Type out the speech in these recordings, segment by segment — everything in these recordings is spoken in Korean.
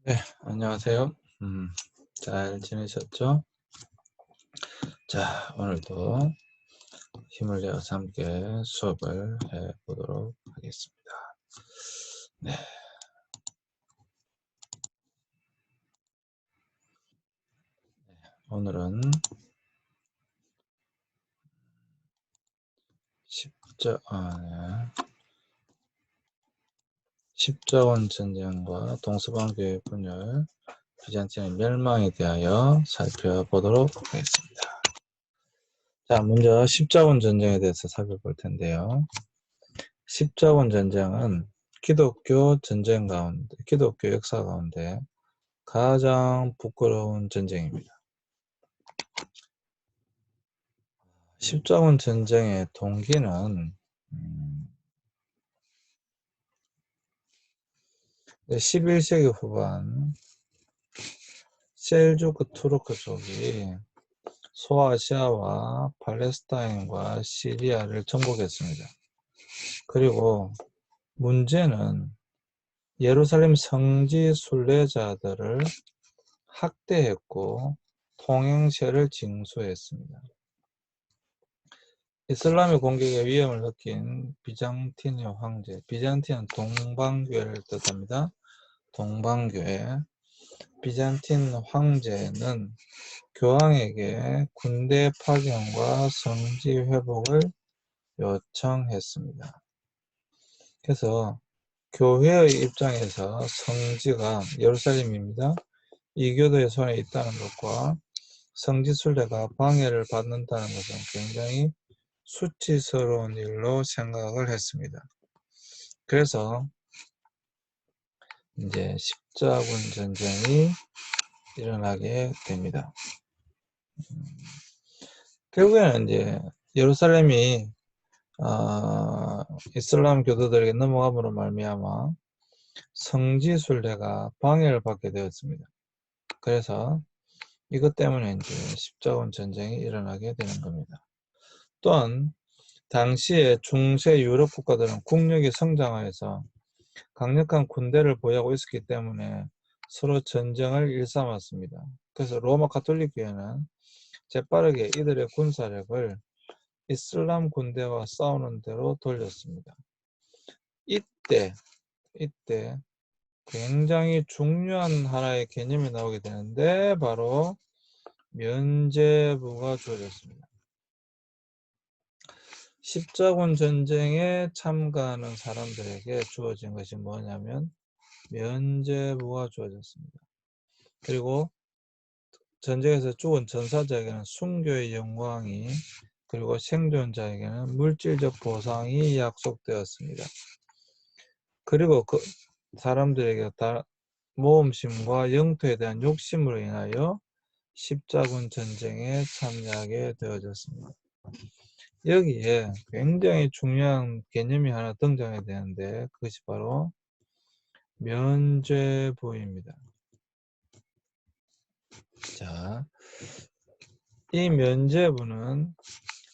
네, 안녕하세요. 잘 지내셨죠? 자, 오늘도 힘을 내어서 함께 수업을 해 보도록 하겠습니다. 네, 오늘은 십자군 전쟁과 동서방교의 분열, 비잔틴의 멸망에 대하여 살펴보도록 하겠습니다. 자, 먼저 십자군 전쟁에 대해서 살펴볼 텐데요. 십자군 전쟁은 기독교 전쟁 가운데, 기독교 역사 가운데 가장 부끄러운 전쟁입니다. 십자군 전쟁의 동기는 11세기 후반 셀주크 투르크족이 소아시아와 팔레스타인과 시리아를 정복했습니다. 그리고 문제는 예루살렘 성지 순례자들을 학대했고 통행세를 징수했습니다. 이슬람의 공격에 위험을 느낀 비잔틴의 황제, 비잔틴은 동방교회를 뜻합니다. 동방교회. 비잔틴 황제는 교황에게 군대 파견과 성지 회복을 요청했습니다. 그래서 교회의 입장에서 성지가 예루살렘입니다. 이교도의 손에 있다는 것과 성지 순례가 방해를 받는다는 것은 굉장히 수치스러운 일로 생각을 했습니다. 그래서 이제 십자군 전쟁이 일어나게 됩니다. 결국에는 이제 예루살렘이 이슬람 교도들에게 넘어감으로 말미암아 성지 순례가 방해를 받게 되었습니다. 그래서 이것 때문에 이제 십자군 전쟁이 일어나게 되는 겁니다. 또한 당시에 중세 유럽 국가들은 국력이 성장하여서 강력한 군대를 보유하고 있었기 때문에 서로 전쟁을 일삼았습니다. 그래서 로마 가톨릭 교회는 재빠르게 이들의 군사력을 이슬람 군대와 싸우는 대로 돌렸습니다. 이때 굉장히 중요한 하나의 개념이 나오게 되는데 바로 면죄부가 주어졌습니다. 십자군 전쟁에 참가하는 사람들에게 주어진 것이 뭐냐면 면죄부가 주어졌습니다. 그리고 전쟁에서 죽은 전사자에게는 순교의 영광이, 그리고 생존자에게는 물질적 보상이 약속되었습니다. 그리고 그 사람들에게 모험심과 영토에 대한 욕심으로 인하여 십자군 전쟁에 참여하게 되어졌습니다. 여기에 굉장히 중요한 개념이 하나 등장해야 되는데 그것이 바로 면죄부입니다. 자, 이 면죄부는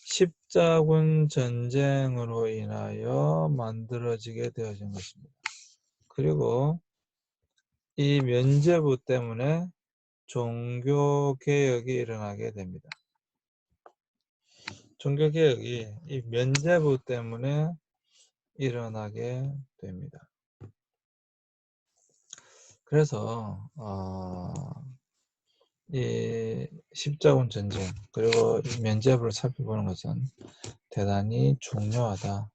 십자군 전쟁으로 인하여 만들어지게 되어진 것입니다. 그리고 이 면죄부 때문에 종교개혁이 일어나게 됩니다. 종교개혁이 이 면죄부 때문에 일어나게 됩니다. 그래서 이 십자군 전쟁 그리고 면죄부를 살펴보는 것은 대단히 중요하다라고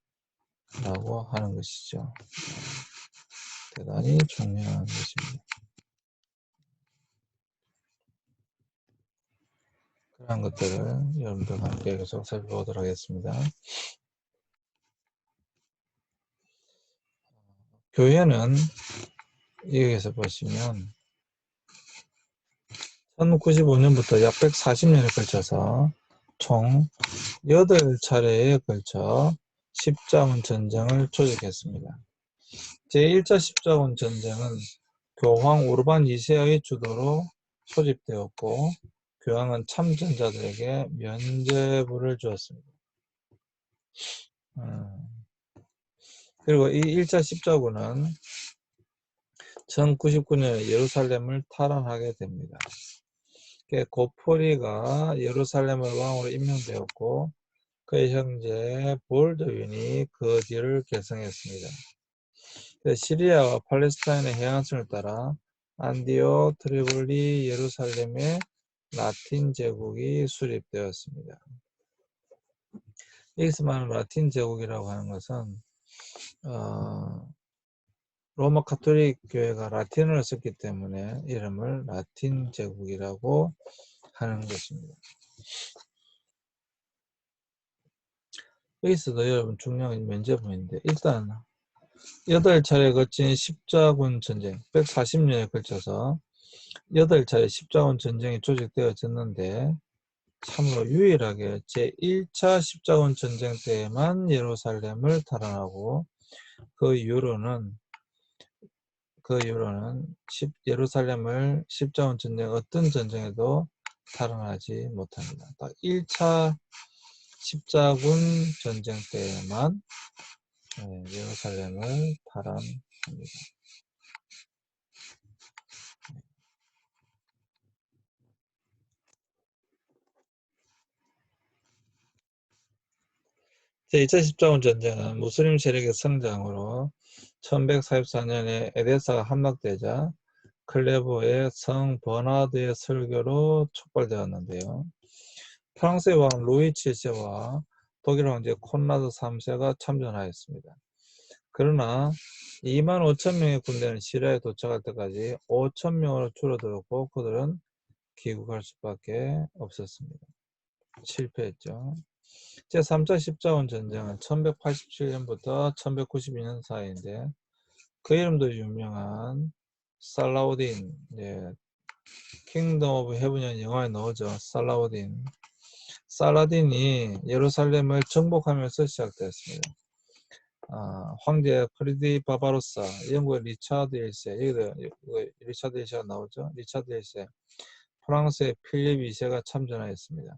하는 것이죠. 대단히 중요한 것입니다. 그런 것들을 여러분들과 함께 계속 살펴보도록 하겠습니다. 교회는 여기에서 보시면 1095년부터 약 140년에 걸쳐서 총 8차례에 걸쳐 십자군 전쟁을 조직했습니다. 제1차 십자군 전쟁은 교황 우르반 2세의 주도로 소집되었고 교황은 참전자들에게 면죄부를 주었습니다. 그리고 이 1차 십자군은 1099년에 예루살렘을 탈환하게 됩니다. 고포리가 예루살렘의 왕으로 임명되었고 그의 형제 볼드윈이 그 뒤를 계승했습니다. 시리아와 팔레스타인의 해안선을 따라 안디옥, 트리폴리, 예루살렘에 라틴 제국이 수립되었습니다. 여기서 말하는 라틴 제국이라고 하는 것은 로마 가톨릭 교회가 라틴어를 썼기 때문에 이름을 라틴 제국이라고 하는 것입니다. 여기서도 여러분 중요한 면제부인데 일단 8차례 거친 십자군 전쟁 140년에 걸쳐서 8차례 십자군 전쟁이 조직되어졌는데 참으로 유일하게 제1차 십자군 전쟁 때에만 예루살렘을 탈환하고 그 이후로는 예루살렘을 십자군 전쟁 어떤 전쟁에도 탈환하지 못합니다. 딱 1차 십자군 전쟁 때에만 예루살렘을 탈환합니다. 제2차 십자군 전쟁은 무슬림 세력의 성장으로 1144년에 에데사가 함락되자 클레보의 성 버나드의 설교로 촉발되었는데요. 프랑스의 왕 루이 7세와 독일 황제 콘라드 3세가 참전하였습니다. 그러나 2만 5천 명의 군대는 시리아에 도착할 때까지 5천 명으로 줄어들었고 그들은 귀국할 수밖에 없었습니다. 실패했죠. 제3차 십자군 전쟁은 1187년부터 1192년 사이인데 그 이름도 유명한 살라우딘, 킹덤 오브 헤븐이라는 영화에 나오죠. 살라딘이 예루살렘을 정복하면서 시작되었습니다. 황제 프리디 바바로사, 영국의 리차드 1세, 리차드 1세가 나오죠. 리차드 1세, 프랑스의 필립 2세가 참전하였습니다.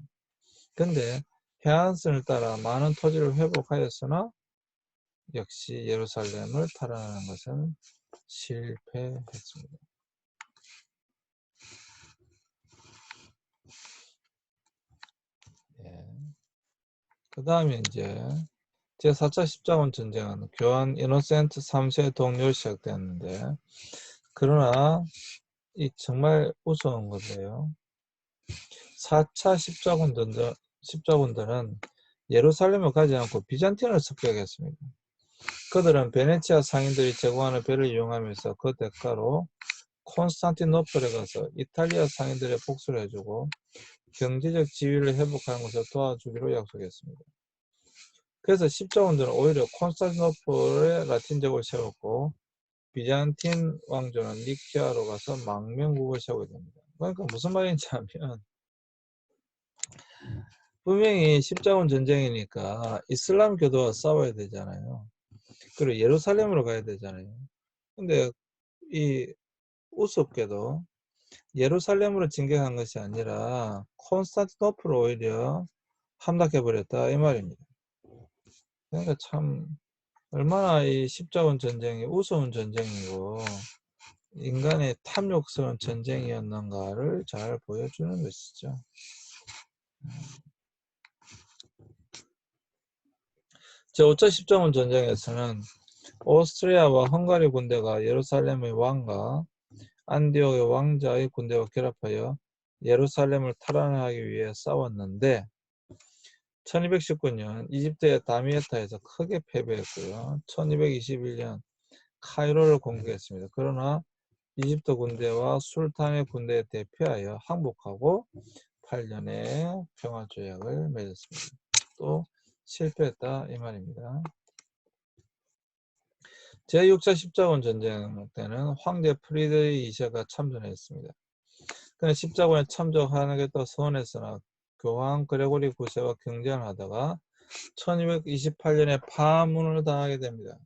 근데 해안선을 따라 많은 토지를 회복하였으나 역시 예루살렘을 탈환하는 것은 실패했습니다. 그 다음에 이제 제4차 십자군 전쟁은 교환 이노센트 3세 동료로 시작되었는데 그러나 이 정말 우스운 건데요. 4차 십자군들은 예루살렘을 가지 않고 비잔틴을 습격했습니다. 그들은 베네치아 상인들이 제공하는 배를 이용하면서 그 대가로 콘스탄티노플에 가서 이탈리아 상인들의 복수를 해주고 경제적 지위를 회복하는 것을 도와주기로 약속했습니다. 그래서 십자군들은 오히려 콘스탄티노플에 라틴 제국을 세웠고 비잔틴 왕조는 니키아로 가서 망명국을 세우게 됩니다. 그러니까 무슨 말인지 하면 분명히 십자군 전쟁이니까 이슬람 교도와 싸워야 되잖아요. 그리고 예루살렘으로 가야 되잖아요. 근데 이 우습게도 예루살렘으로 진격한 것이 아니라 콘스탄티노플로 오히려 함락해버렸다 이 말입니다. 그러니까 참 얼마나 이 십자군 전쟁이 우스운 전쟁이고 인간의 탐욕스러운 전쟁이었는가를 잘 보여주는 것이죠. 제5차 십자군 전쟁에서는 오스트리아와 헝가리 군대가 예루살렘의 왕과 안디옥의 왕자의 군대와 결합하여 예루살렘을 탈환하기 위해 싸웠는데 1219년 이집트의 다미에타에서 크게 패배했고요. 1221년 카이로를 공격했습니다. 그러나 이집트 군대와 술탄의 군대에 대피하여 항복하고 8년에 평화조약을 맺었습니다. 또 실패했다 이 말입니다. 제6차 십자군 전쟁 때는 황제 프리드리 2세가 참전했습니다. 그는 십자군에 참전하겠다고 서원했으나 교황 그레고리 9세와 경쟁을 하다가 1228년에 파문을 당하게 됩니다.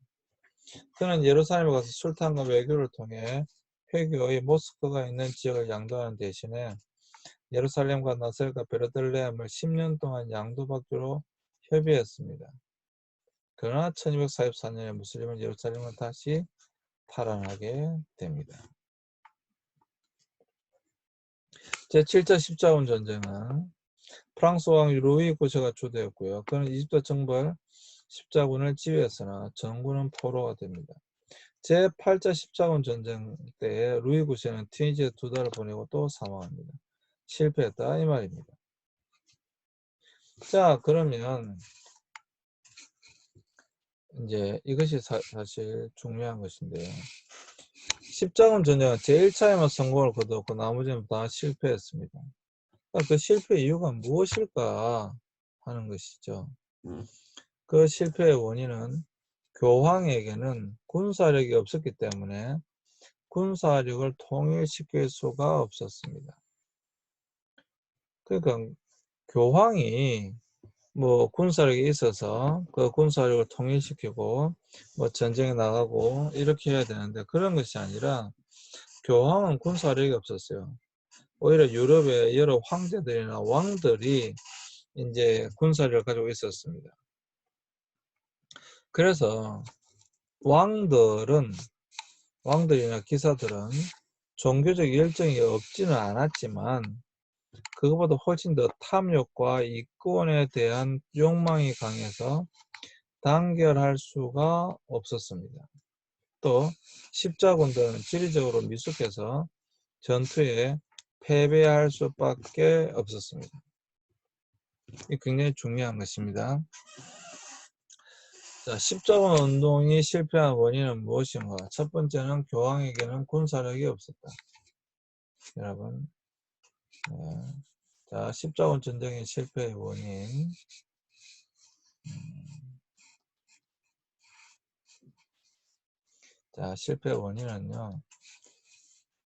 그는 예루살렘에 가서 술탄과 외교를 통해 회교의 모스크가 있는 지역을 양도하는 대신에 예루살렘과 나셀과 베르들레헴을 10년 동안 양도받기로 협의했습니다. 그러나 1244년에 무슬림은 예루살렘을 다시 탈환하게 됩니다. 제7차 십자군 전쟁은 프랑스 왕 루이 9세가 주도했고요. 그는 이집트 정벌 십자군을 지휘했으나 전군은 포로가 됩니다. 제8차 십자군 전쟁 때 루이 9세는 튀니지에 2달을 보내고 또 사망합니다. 실패했다 이 말입니다. 자, 그러면 이제 이것이 사실 중요한 것인데요. 십자군 전쟁은 제1차에만 성공을 거두었고 나머지는 다 실패했습니다. 그 실패 이유가 무엇일까 하는 것이죠. 그 실패의 원인은 교황에게는 군사력이 없었기 때문에 군사력을 통일시킬 수가 없었습니다. 그러니까 교황이 뭐 군사력이 있어서 그 군사력을 통일시키고 뭐 전쟁에 나가고 이렇게 해야 되는데 그런 것이 아니라 교황은 군사력이 없었어요. 오히려 유럽의 여러 황제들이나 왕들이 이제 군사력을 가지고 있었습니다. 그래서 왕들이나 기사들은 종교적 열정이 없지는 않았지만 그것보다 훨씬 더 탐욕과 이권에 대한 욕망이 강해서 단결할 수가 없었습니다. 또 십자군들은 지리적으로 미숙해서 전투에 패배할 수밖에 없었습니다. 이 굉장히 중요한 것입니다. 자, 십자군 운동이 실패한 원인은 무엇인가? 첫 번째는 교황에게는 군사력이 없었다. 여러분, 네. 자, 십자군 전쟁의 실패의 원인. 자, 실패의 원인은요.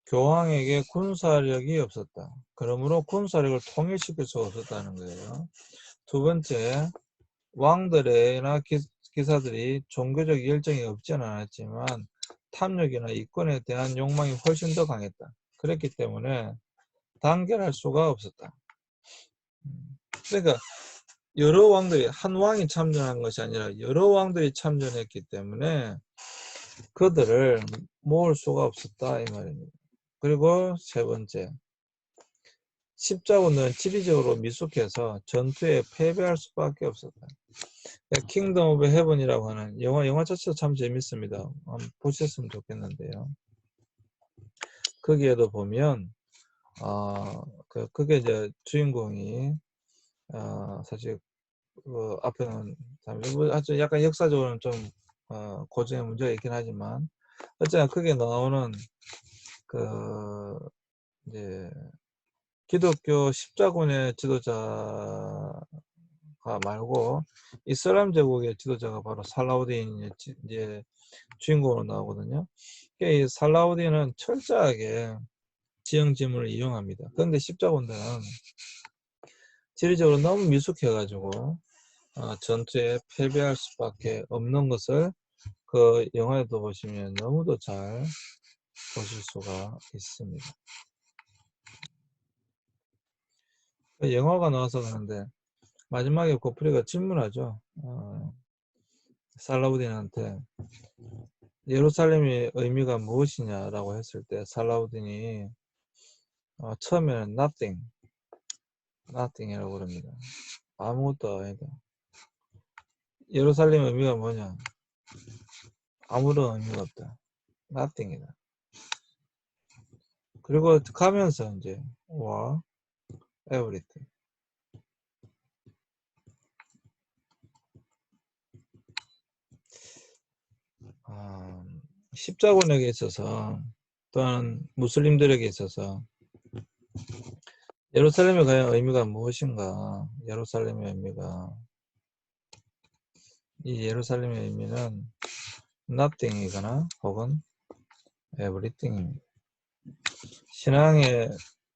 교황에게 군사력이 없었다. 그러므로 군사력을 통일시킬 수가 없었다는 거예요. 두 번째, 왕들이나 기사들이 종교적 열정이 없지는 않았지만 탐욕이나 이권에 대한 욕망이 훨씬 더 강했다. 그렇기 때문에 단결할 수가 없었다. 그러니까 여러 왕들이 한 왕이 참전한 것이 아니라 여러 왕들이 참전했기 때문에 그들을 모을 수가 없었다 이 말입니다. 그리고 세 번째, 십자군은 지리적으로 미숙해서 전투에 패배할 수밖에 없었다. 킹덤 오브 헤븐이라고 하는 영화 자체도 참 재밌습니다. 한번 보셨으면 좋겠는데요. 거기에도 보면 그게 이제 주인공이 사실 앞에는 아주 약간 역사적으로는 좀 고증의 문제가 있긴 하지만 어쨌든 크게 나오는 그 이제 기독교 십자군의 지도자가 말고 이슬람 제국의 지도자가 바로 살라우딘이 이제 주인공으로 나오거든요. 이 살라우딘은 철저하게 지형 지문을 이용합니다. 그런데 십자군들은 지리적으로 너무 미숙해가지고 전투에 패배할 수밖에 없는 것을 그 영화에도 보시면 너무도 잘 보실 수가 있습니다. 영화가 나와서 그런데 마지막에 고프리가 질문하죠. 살라우딘한테 예루살렘의 의미가 무엇이냐라고 했을 때 살라우딘이 처음에는 nothing이라고 그럽니다. 아무것도 아니다. 예루살렘의 의미가 뭐냐? 아무런 의미가 없다. nothing이다. 그리고 가면서 이제 war, everything. 십자군에게 있어서 또한 무슬림들에게 있어서 예루살렘의 과연 의미가 무엇인가? 예루살렘의 의미가 이 예루살렘의 의미는 nothing이거나 혹은 everything입니다.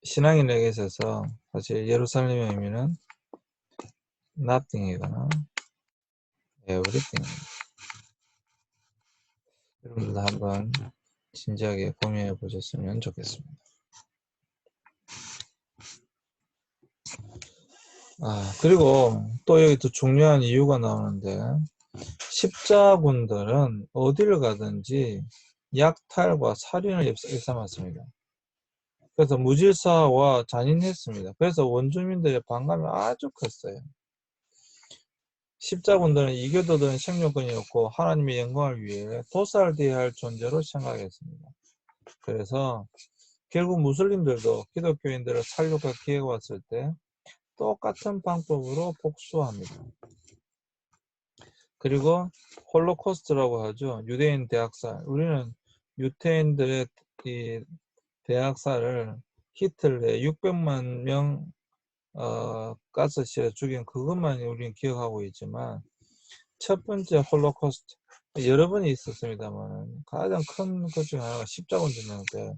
신앙인에게 있어서 사실 예루살렘의 의미는 nothing이거나 everything입니다. 여러분들도 한번 진지하게 고민해 보셨으면 좋겠습니다. 그리고 또 여기 또 중요한 이유가 나오는데 십자군들은 어디를 가든지 약탈과 살인을 일삼았습니다. 그래서 무질서와 잔인했습니다. 그래서 원주민들의 반감이 아주 컸어요. 십자군들은 이교도들은 생존권이었고 하나님의 영광을 위해 도살되어야 할 존재로 생각했습니다. 그래서 결국 무슬림들도 기독교인들을 살육할 기회가 왔을 때 똑같은 방법으로 복수합니다. 그리고 홀로코스트라고 하죠. 유대인 대학살. 우리는 유대인들의 이 대학살을 히틀러의 600만 명 가스실에 죽인 그것만 우리는 기억하고 있지만 첫 번째 홀로코스트 여러 번이 있었습니다만 가장 큰 것 중에 하나가 십자군 전쟁 때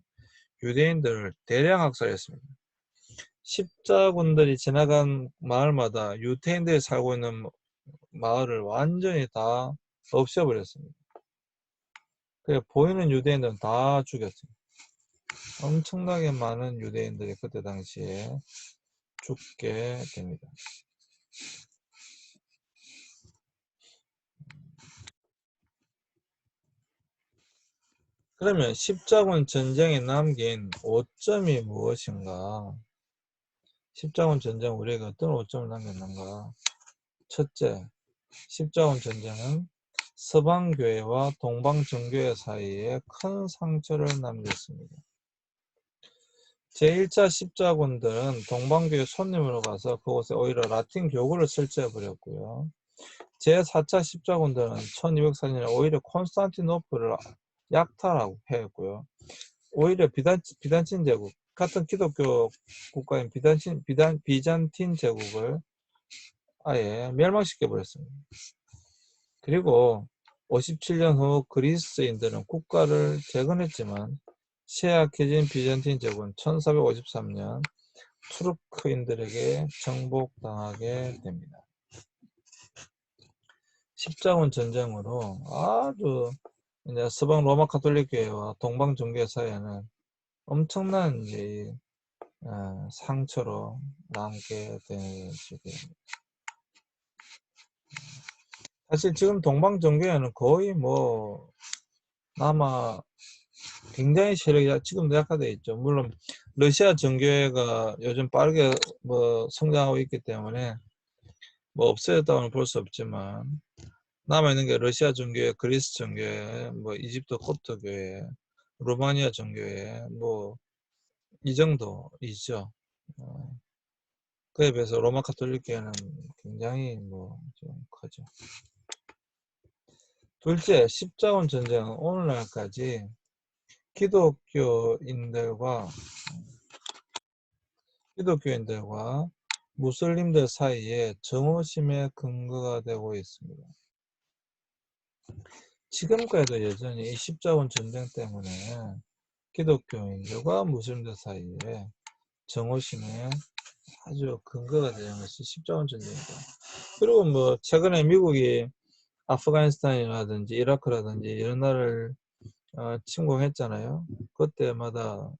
유대인들을 대량 학살했습니다. 십자군들이 지나간 마을마다 유대인들이 살고 있는 마을을 완전히 다 없애버렸습니다. 그래 보이는 유대인들은 다 죽였습니다. 엄청나게 많은 유대인들이 그때 당시에 죽게 됩니다. 그러면 십자군 전쟁에 남긴 오점이 무엇인가? 십자군 전쟁 우리가 어떤 오점을 남겼는가? 첫째, 십자군 전쟁은 서방교회와 동방정교회 사이에 큰 상처를 남겼습니다. 제1차 십자군들은 동방교회 손님으로 가서 그곳에 오히려 라틴 교구를 설치해 버렸고요. 제4차 십자군들은 1204년에 오히려 콘스탄티노플을 약탈하고 패했고요. 오히려 비단친 제국, 같은 기독교 국가인 비잔틴 제국을 아예 멸망시켜 버렸습니다. 그리고 57년 후 그리스인들은 국가를 재건했지만 쇠약해진 비잔틴 제국은 1453년 투르크인들에게 정복당하게 됩니다. 십자군 전쟁으로 아주 이제 서방 로마 가톨릭 교회와 동방 종교 사이에는 엄청난 이제 상처로 남게 되시게 됩니다. 사실 지금 동방 종교회는 거의 뭐 아마 굉장히 세력이 지금도 약화되어 있죠. 물론 러시아 정교회가 요즘 빠르게 뭐 성장하고 있기 때문에 뭐 없어졌다고는 볼 수 없지만 남아있는 게 러시아 정교회, 그리스 정교회, 뭐 이집트 콥트 교회, 루마니아 정교회 뭐 이 정도이죠. 그에 비해서 로마 가톨릭 교회는 굉장히 뭐 좀 크죠. 둘째, 십자군 전쟁은 오늘날까지 기독교인들과 무슬림들 사이에 정오심의 근거가 되고 있습니다. 지금까지도 여전히 이 십자군 전쟁 때문에 기독교인들과 무슬림들 사이에 정오심의 아주 근거가 되는 것이 십자군 전쟁이다. 그리고 뭐 최근에 미국이 아프가니스탄이라든지 이라크라든지 이런 나라를 침공했잖아요. 그때마다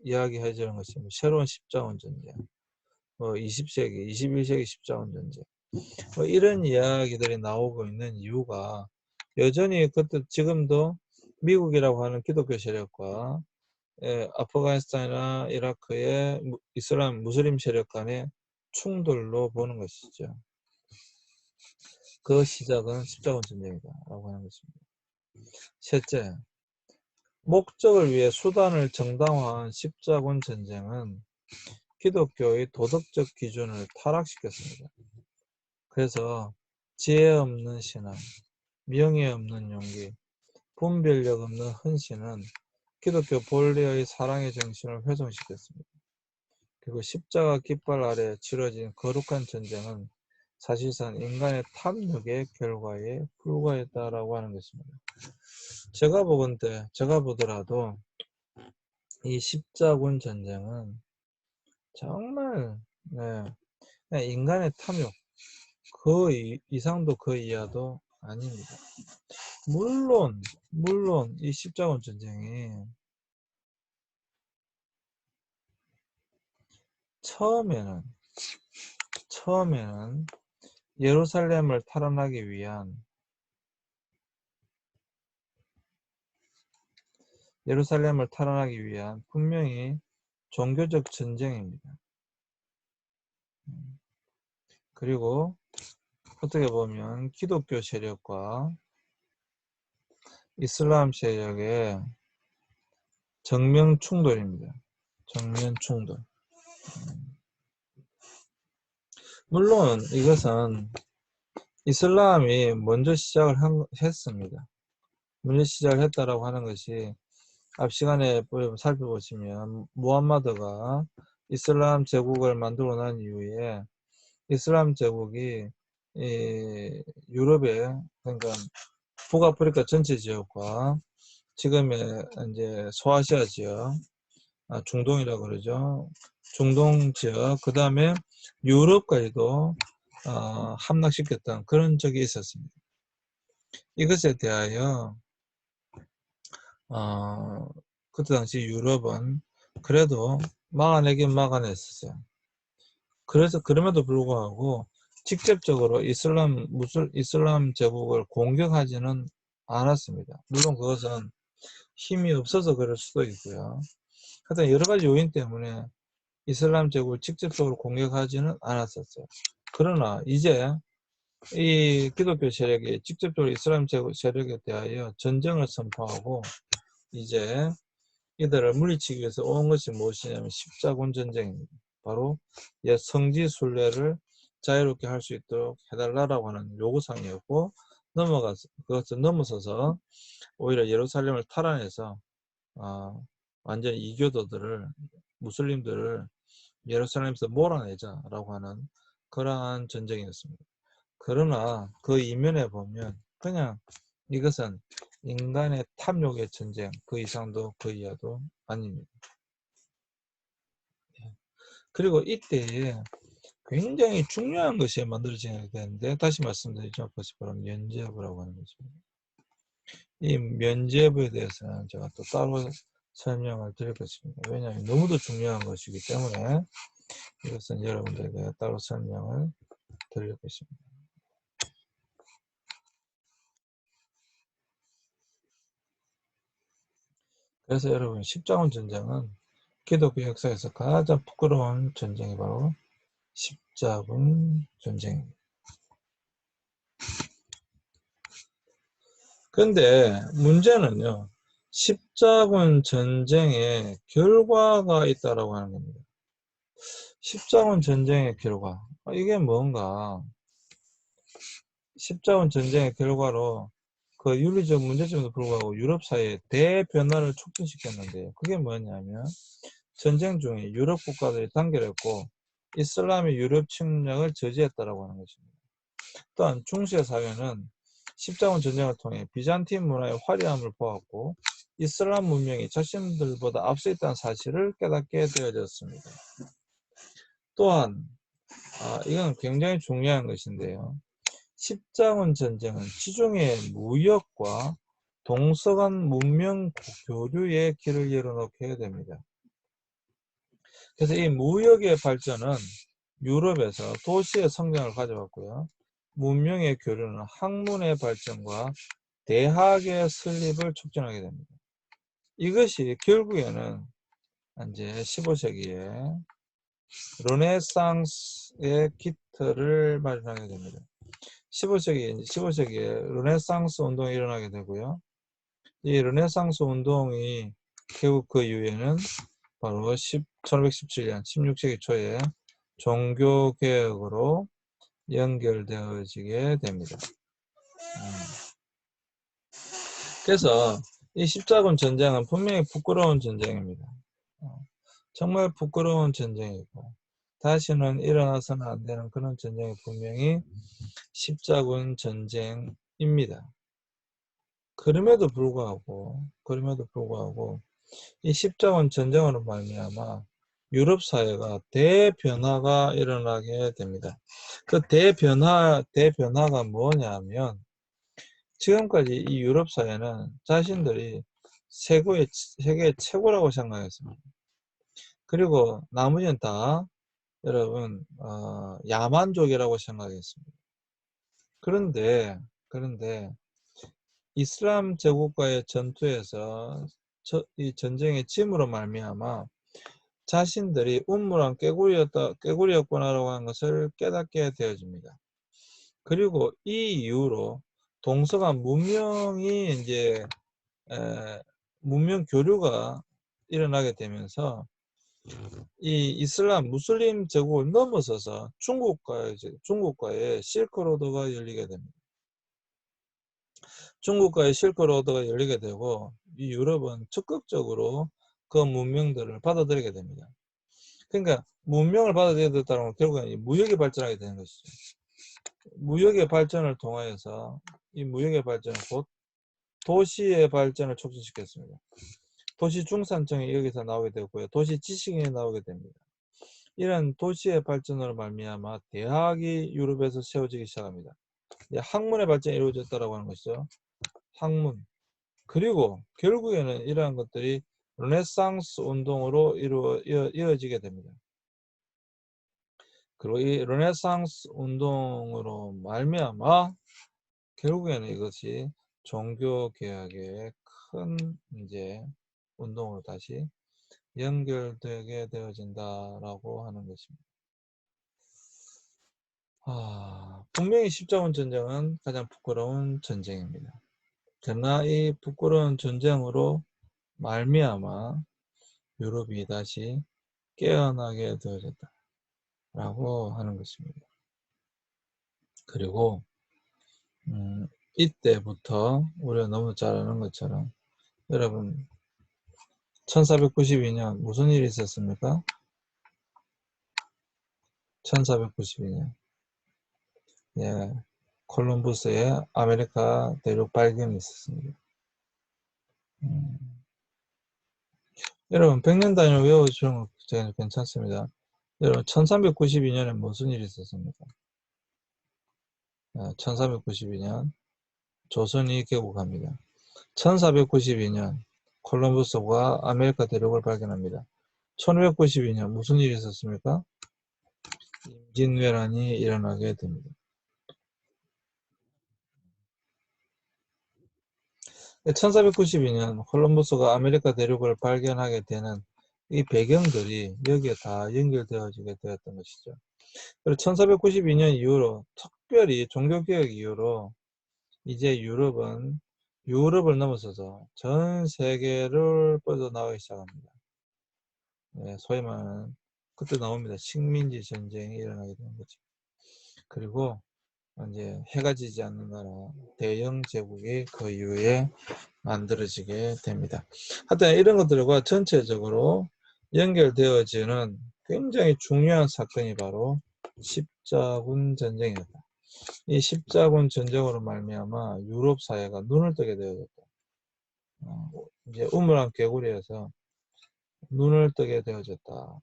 이야기해 주는 것이 뭐 새로운 십자군 전쟁, 뭐 20세기, 21세기 십자군 전쟁, 뭐 이런 이야기들이 나오고 있는 이유가 여전히 그때 지금도 미국이라고 하는 기독교 세력과 아프가니스탄이나 이라크의 이슬람 무슬림 세력 간의 충돌로 보는 것이죠. 그 시작은 십자군 전쟁이다라고 하는 것입니다. 셋째, 목적을 위해 수단을 정당화한 십자군 전쟁은 기독교의 도덕적 기준을 타락시켰습니다. 그래서 지혜 없는 신앙, 명예 없는 용기, 분별력 없는 헌신은 기독교 본래의 사랑의 정신을 훼손시켰습니다. 그리고 십자가 깃발 아래 치러진 거룩한 전쟁은 사실상 인간의 탐욕의 결과에 불과했다라고 하는 것입니다. 제가 보더라도 이 십자군 전쟁은 정말 그냥 인간의 탐욕 그 이상도 그 이하도 아닙니다. 물론 이 십자군 전쟁이 처음에는 예루살렘을 탈환하기 위한 예루살렘을 탈환하기 위한 분명히 종교적 전쟁입니다. 그리고 어떻게 보면 기독교 세력과 이슬람 세력의 정면 충돌입니다. 정면 충돌. 물론 이것은 이슬람이 먼저 시작을 했습니다. 먼저 시작을 했다라고 하는 것이 앞 시간에 살펴보시면 무함마드가 이슬람 제국을 만들고 난 이후에 이슬람 제국이 유럽의 그러니까 북아프리카 전체 지역과 지금의 이제 소아시아 지역, 중동이라고 그러죠. 중동 지역, 그 다음에 유럽까지도 함락시켰던 그런 적이 있었습니다. 이것에 대하여 그때 당시 유럽은 그래도 막아내긴 막아냈었어요. 그래서 그럼에도 불구하고 직접적으로 이슬람 제국을 공격하지는 않았습니다. 물론 그것은 힘이 없어서 그럴 수도 있고요. 하여튼 여러 가지 요인 때문에 이슬람 제국을 직접적으로 공격하지는 않았었어요. 그러나 이제 이 기독교 세력이 직접적으로 이슬람 제국 세력에 대하여 전쟁을 선포하고 이제 이들을 물리치기 위해서 온 것이 무엇이냐면 십자군 전쟁입니다. 바로 옛 성지 순례를 자유롭게 할 수 있도록 해달라고 하는 요구사항이었고 그것을 넘어서서 오히려 예루살렘을 탈환해서 완전 이교도들을 무슬림들을 예루살렘에서 몰아내자라고 하는 그러한 전쟁이었습니다. 그러나 그 이면에 보면 그냥 이것은 인간의 탐욕의 전쟁, 그 이상도 그 이하도 아닙니다. 그리고 이때에 굉장히 중요한 것이 만들어져야 되는데 다시 말씀드리죠. 그것이 바로 면죄부라고 하는 것입니다. 이 면죄부에 대해서는 제가 또 따로 설명을 드리겠습니다. 왜냐하면 너무도 중요한 것이기 때문에 이것은 여러분들에게 따로 설명을 드리겠습니다. 그래서 여러분 십자군 전쟁은 기독교 역사에서 가장 부끄러운 전쟁이 바로 십자군 전쟁입니다. 그런데 문제는요. 십자군 전쟁의 결과가 있다라고 하는 겁니다. 십자군 전쟁의 결과. 이게 뭔가 십자군 전쟁의 결과로 그 윤리적 문제점에도 불구하고 유럽 사회의 대변화를 촉진시켰는데요. 그게 뭐냐면 전쟁 중에 유럽 국가들이 단결했고 이슬람이 유럽 침략을 저지했다라고 하는 것입니다. 또한 중세 사회는 십자군 전쟁을 통해 비잔틴 문화의 화려함을 보았고 이슬람 문명이 자신들보다 앞서 있다는 사실을 깨닫게 되어졌습니다. 또한 이건 굉장히 중요한 것인데요. 십자군 전쟁은 지중해 무역과 동서간 문명 교류의 길을 열어놓게 됩니다. 그래서 이 무역의 발전은 유럽에서 도시의 성장을 가져왔고요. 문명의 교류는 학문의 발전과 대학의 설립을 촉진하게 됩니다. 이것이 결국에는 이제 15세기에 르네상스의 기틀을 마련하게 됩니다. 15세기에 르네상스 운동이 일어나게 되고요. 이 르네상스 운동이 결국 그 이후에는 바로 1517년 16세기 초에 종교개혁으로 연결되어지게 됩니다. 그래서 이 십자군 전쟁은 분명히 부끄러운 전쟁입니다. 정말 부끄러운 전쟁이고 다시는 일어나서는 안 되는 그런 전쟁이 분명히 십자군 전쟁입니다. 그럼에도 불구하고 이 십자군 전쟁으로 말미암아 유럽 사회가 대변화가 일어나게 됩니다. 그 대변화가 뭐냐면 지금까지 이 유럽 사회는 자신들이 세계 최고라고 생각했습니다. 그리고 나머지는 다 여러분 야만족이라고 생각했습니다. 그런데 이슬람 제국과의 전투에서 이 전쟁의 짐으로 말미암아 자신들이 운물한 깨구리였구나라고 하는 것을 깨닫게 되어집니다. 그리고 이 이후로 동서간 문명이 이제 문명 교류가 일어나게 되면서 이 이슬람 무슬림 제국을 넘어서서 중국과의 실크로드가 열리게 됩니다. 중국과의 실크로드가 열리게 되고 이 유럽은 적극적으로 그 문명들을 받아들이게 됩니다. 그러니까 문명을 받아들였다는 건 결국은 무역이 발전하게 되는 것이죠. 무역의 발전을 통하여서 이 무역의 발전은 곧 도시의 발전을 촉진시켰습니다. 도시 중산층이 여기서 나오게 되고요. 도시 지식인이 나오게 됩니다. 이런 도시의 발전으로 말미암아 대학이 유럽에서 세워지기 시작합니다. 학문의 발전이 이루어졌다고 하는 것이죠. 학문. 그리고 결국에는 이러한 것들이 르네상스 운동으로 이어지게 됩니다. 그리고 이 르네상스 운동으로 말미암아 결국에는 이것이 종교개혁의 큰 이제 운동으로 다시 연결되게 되어진다라고 하는 것입니다. 분명히 십자군 전쟁은 가장 부끄러운 전쟁입니다. 그러나 이 부끄러운 전쟁으로 말미암아 유럽이 다시 깨어나게 되어졌다라고 하는 것입니다. 그리고 이때부터 우리가 너무 잘 아는 것처럼 여러분 1492년 무슨 일이 있었습니까? 1492년 예, 콜럼버스의 아메리카 대륙 발견이 있었습니다. 여러분 100년 단위로 외워주시는 거 괜찮습니다. 여러분 1392년에 무슨 일이 있었습니까? 1392년 조선이 개국합니다. 1492년 콜럼버스가 아메리카 대륙을 발견합니다. 1592년 무슨 일이 있었습니까? 임진왜란이 일어나게 됩니다. 1492년 콜럼버스가 아메리카 대륙을 발견하게 되는 이 배경들이 여기에 다 연결되어지게 되었던 것이죠. 그리고 1492년 이후로 특별히 종교개혁 이후로 이제 유럽을 넘어서서 전 세계를 뻗어나가기 시작합니다. 네, 소위 말하는 그때 나옵니다. 식민지 전쟁이 일어나게 되는 거죠. 그리고 이제 해가 지지 않는 나라 대영 제국이 그 이후에 만들어지게 됩니다. 하여튼 이런 것들과 전체적으로 연결되어지는 굉장히 중요한 사건이 바로 십자군 전쟁이었다. 이 십자군 전쟁으로 말미암아 유럽 사회가 눈을 뜨게 되어졌다. 이제 우물안 개구리에서 눈을 뜨게 되어졌다라고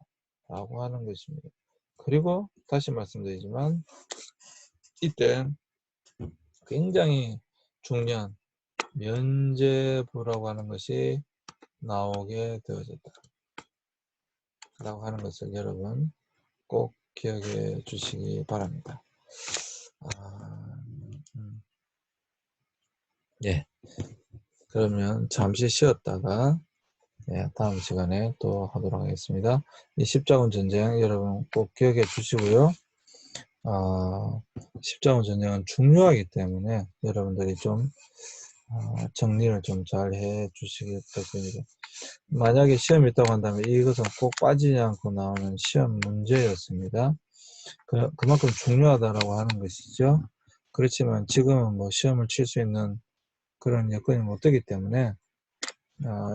하는 것입니다. 그리고 다시 말씀드리지만 이때 굉장히 중요한 면죄부라고 하는 것이 나오게 되어졌다 라고 하는 것을 여러분 꼭 기억해 주시기 바랍니다. 예. 그러면 잠시 쉬었다가 다음 시간에 또 하도록 하겠습니다. 이 십자군 전쟁 여러분 꼭 기억해 주시고요. 십자군 전쟁은 중요하기 때문에 여러분들이 좀 정리를 좀 잘 해 주시기 부탁드립니다. 만약에 시험이 있다고 한다면 이것은 꼭 빠지지 않고 나오는 시험 문제였습니다. 그만큼 중요하다라고 하는 것이죠. 그렇지만 지금은 뭐 시험을 칠 수 있는 그런 여건이 못 되기 때문에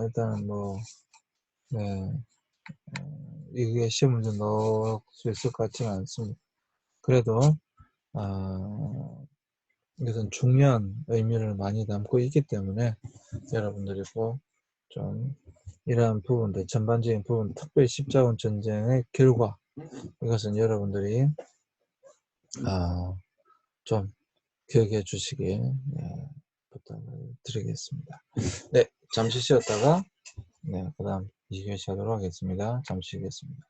일단은 뭐 이게 시험 문제 넣을 수 있을 것 같지는 않습니다. 그래도 이것은 중요한 의미를 많이 담고 있기 때문에 여러분들이 꼭 좀 이러한 부분들, 전반적인 부분, 특별히 십자군 전쟁의 결과, 이것은 여러분들이 좀 기억해 주시기 부탁을 드리겠습니다. 네, 잠시 쉬었다가 그 다음 2교시 하도록 하겠습니다. 잠시 쉬겠습니다.